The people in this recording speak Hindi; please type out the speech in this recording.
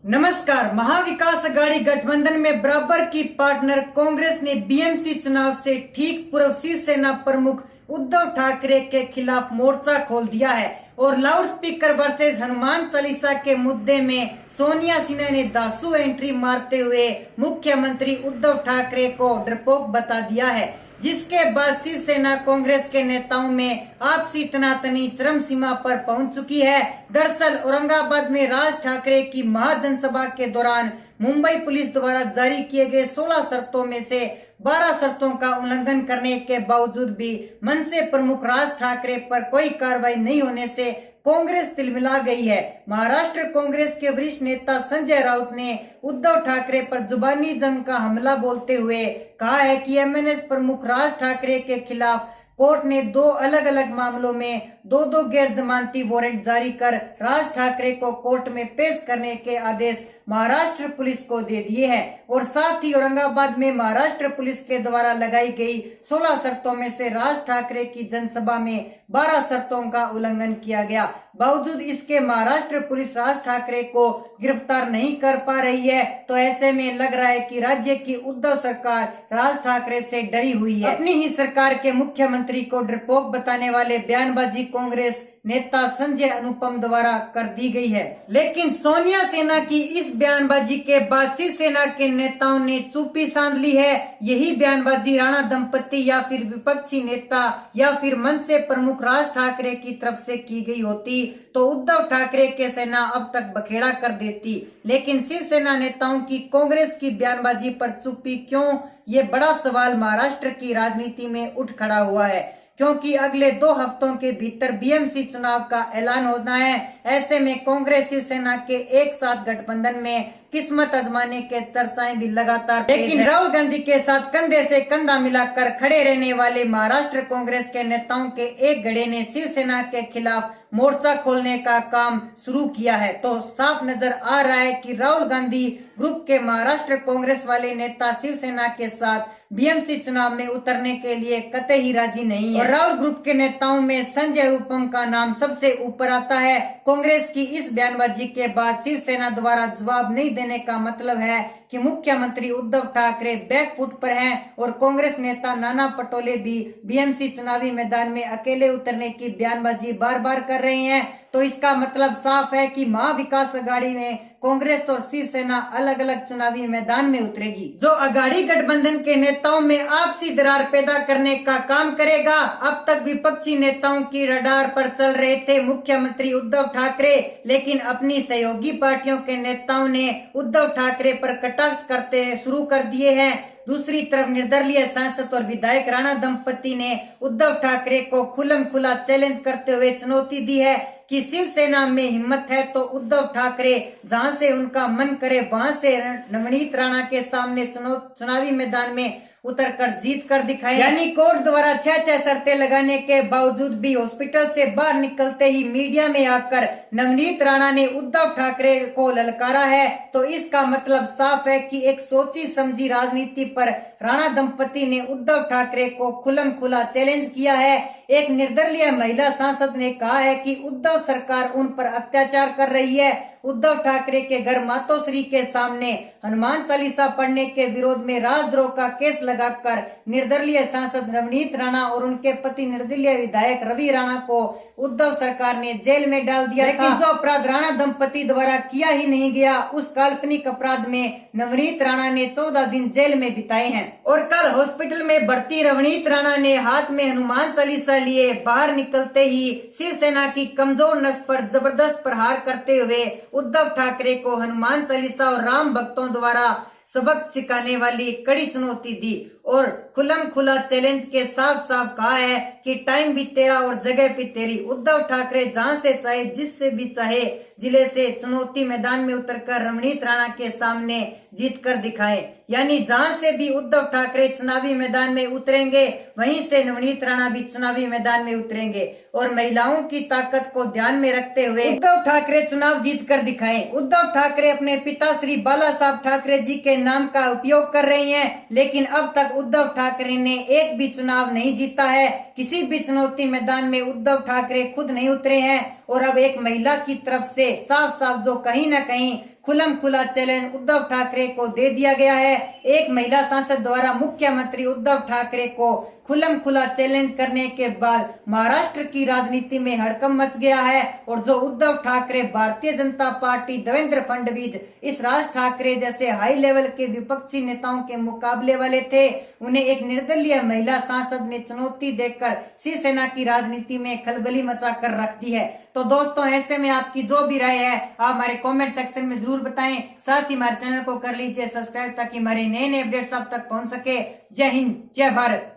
नमस्कार। महाविकास अघाड़ी गठबंधन में बराबर की पार्टनर कांग्रेस ने बीएमसी चुनाव से ठीक पूर्व शिवसेना प्रमुख उद्धव ठाकरे के खिलाफ मोर्चा खोल दिया है और loud speaker versus Hanuman Chalisa के मुद्दे में सोनिया सिन्हा ने दासू एंट्री मारते हुए मुख्यमंत्री उद्धव ठाकरे को डरपोक बता दिया है, जिसके बाद शिवसेना कांग्रेस के नेताओं में आपसी तनातनी चरम सीमा पर पहुंच चुकी है। दरअसल औरंगाबाद में राज ठाकरे की महाजनसभा के दौरान मुंबई पुलिस द्वारा जारी किए गए 16 शर्तों में से 12 शर्तों का उल्लंघन करने के बावजूद भी मनसे प्रमुख राज ठाकरे पर कोई कार्रवाई नहीं होने से कांग्रेस तिलमिला गई है। महाराष्ट्र कांग्रेस के वरिष्ठ नेता संजय राउत ने उद्धव ठाकरे पर जुबानी जंग का हमला बोलते हुए कहा है कि एमएनएस प्रमुख राज ठाकरे के खिलाफ कोर्ट ने 2 अलग अलग मामलों में दो गैर जमानती वारंट जारी कर राज ठाकरे को कोर्ट में पेश करने के आदेश महाराष्ट्र पुलिस को दे दिए हैं और साथ ही औरंगाबाद में महाराष्ट्र पुलिस के द्वारा लगाई गई 16 शर्तों में से राज ठाकरे की जनसभा में 12 शर्तों का उल्लंघन किया गया। बावजूद इसके महाराष्ट्र पुलिस राज ठाकरे को गिरफ्तार नहीं कर पा रही है, तो ऐसे में लग रहा है कि राज्य की उद्धव सरकार राज ठाकरे से डरी हुई है। अपनी ही सरकार के मुख्यमंत्री को डरपोक बताने वाले बयानबाजी कांग्रेस नेता संजय अनुपम द्वारा कर दी गई है, लेकिन सोनिया सेना की इस बयानबाजी के बाद शिवसेना के नेताओं ने चुप्पी साध ली है। यही बयानबाजी राणा दंपति या फिर विपक्षी नेता या फिर मनसे प्रमुख राज ठाकरे की तरफ से की गई होती तो उद्धव ठाकरे के सेना अब तक बखेड़ा कर देती, लेकिन शिवसेना नेताओं की कांग्रेस की बयानबाजी पर चुप्पी क्यों, ये बड़ा सवाल महाराष्ट्र की राजनीति में उठ खड़ा हुआ है, क्योंकि अगले 2 हफ्तों के भीतर बीएमसी चुनाव का ऐलान होना है। ऐसे में कांग्रेस शिवसेना के एक साथ गठबंधन में किस्मत आजमाने के चर्चाएं भी लगातार, लेकिन राहुल गांधी के साथ कंधे से कंधा मिलाकर खड़े रहने वाले महाराष्ट्र कांग्रेस के नेताओं के एक गड़े ने शिवसेना के खिलाफ मोर्चा खोलने का काम शुरू किया है, तो साफ नजर आ रहा है कि राहुल गांधी ग्रुप के महाराष्ट्र कांग्रेस वाले नेता शिवसेना के साथ बीएमसी चुनाव में उतरने के लिए कतई राजी नहीं है। और राहुल ग्रुप के नेताओं में संजय अनुपम का नाम सबसे ऊपर आता है। कांग्रेस की इस बयानबाजी के बाद शिवसेना द्वारा जवाब नहीं देने का मतलब है कि मुख्यमंत्री उद्धव ठाकरे बैकफुट पर हैं और कांग्रेस नेता नाना पटोले भी बीएमसी चुनावी मैदान में अकेले उतरने की बयानबाजी बार बार कर रहे हैं। तो इसका मतलब साफ है कि महाविकास अघाड़ी में कांग्रेस और शिवसेना अलग अलग चुनावी मैदान में उतरेगी, जो अघाड़ी गठबंधन के नेताओं में आपसी दरार पैदा करने का काम करेगा। अब तक विपक्षी नेताओं की रडार पर चल रहे थे मुख्यमंत्री उद्धव ठाकरे, लेकिन अपनी सहयोगी पार्टियों के नेताओं ने उद्धव ठाकरे पर कटाक्ष करते शुरू कर दिए हैं। दूसरी तरफ निर्दलीय सांसद और विधायक राणा दंपति ने उद्धव ठाकरे को खुल्लम खुला चैलेंज करते हुए चुनौती दी है कि शिवसेना में हिम्मत है तो उद्धव ठाकरे जहां से उनका मन करे वहां से नवनीत राणा के सामने चुनावी मैदान में उतर कर जीत कर दिखाएं। यानी कोर्ट द्वारा 6 शर्तें लगाने के बावजूद भी हॉस्पिटल से बाहर निकलते ही मीडिया में आकर नवनीत राणा ने उद्धव ठाकरे को ललकारा है, तो इसका मतलब साफ है कि एक सोची समझी राजनीति पर राणा दंपति ने उद्धव ठाकरे को खुल्लम खुला चैलेंज किया है। एक निर्दलीय महिला सांसद ने कहा है कि उद्धव सरकार उन पर अत्याचार कर रही है। उद्धव ठाकरे के घर मातोश्री के सामने हनुमान चालीसा पढ़ने के विरोध में राजद्रोह का केस लगाकर निर्दलीय सांसद नवनीत राणा और उनके पति निर्दलीय विधायक रवि राणा को उद्धव सरकार ने जेल में डाल दिया, लेकिन जो अपराध राणा दंपति द्वारा किया ही नहीं गया, उस काल्पनिक अपराध में नवनीत राणा ने 14 दिन जेल में बिताए हैं। और कल हॉस्पिटल में भर्ती नवनीत राणा ने हाथ में हनुमान चालीसा लिए बाहर निकलते ही शिवसेना की कमजोर नस पर जबरदस्त प्रहार करते हुए उद्धव ठाकरे को हनुमान चालीसा और राम भक्तों द्वारा सबक सिखाने वाली कड़ी चुनौती दी और खुल्लम खुला चैलेंज के साफ साफ कहा है कि टाइम भी तेरा और जगह भी तेरी। उद्धव ठाकरे जहां से चाहे जिससे भी चाहे जिले से चुनौती मैदान में उतरकर नवनीत राणा के सामने जीत कर दिखाए, यानी जहां से भी उद्धव ठाकरे चुनावी मैदान में उतरेंगे वहीं से नवनीत राणा भी चुनावी मैदान में उतरेंगे। और महिलाओं की ताकत को ध्यान में रखते हुए उद्धव ठाकरे चुनाव जीत कर दिखाएं। उद्धव ठाकरे अपने पिता श्री बाला साहब ठाकरे जी के नाम का उपयोग कर रही हैं, लेकिन अब तक उद्धव ठाकरे ने एक भी चुनाव नहीं जीता है। किसी भी चुनौती मैदान में उद्धव ठाकरे खुद नहीं उतरे हैं और अब एक महिला की तरफ से साफ साफ जो कहीं न कहीं खुलम खुला चैलेंज उद्धव ठाकरे को दे दिया गया है। एक महिला सांसद द्वारा मुख्यमंत्री उद्धव ठाकरे को खुलम खुला चैलेंज करने के बाद महाराष्ट्र की राजनीति में हड़कंप मच गया है और जो उद्धव ठाकरे, भारतीय जनता पार्टी, देवेंद्र फडणवीस, इस राज ठाकरे जैसे हाई लेवल के विपक्षी नेताओं के मुकाबले वाले थे, उन्हें एक निर्दलीय महिला सांसद ने चुनौती देकर शिवसेना की राजनीति में खलबली मचा कर रख दी है। तो दोस्तों, ऐसे में आपकी जो भी राय है आप हमारे कमेंट सेक्शन में जरूर बताएं। साथ ही हमारे चैनल को कर लीजिए सब्सक्राइब ताकि हमारे नए नए अपडेट्स आप तक पहुंच सके। जय हिंद, जय भारत।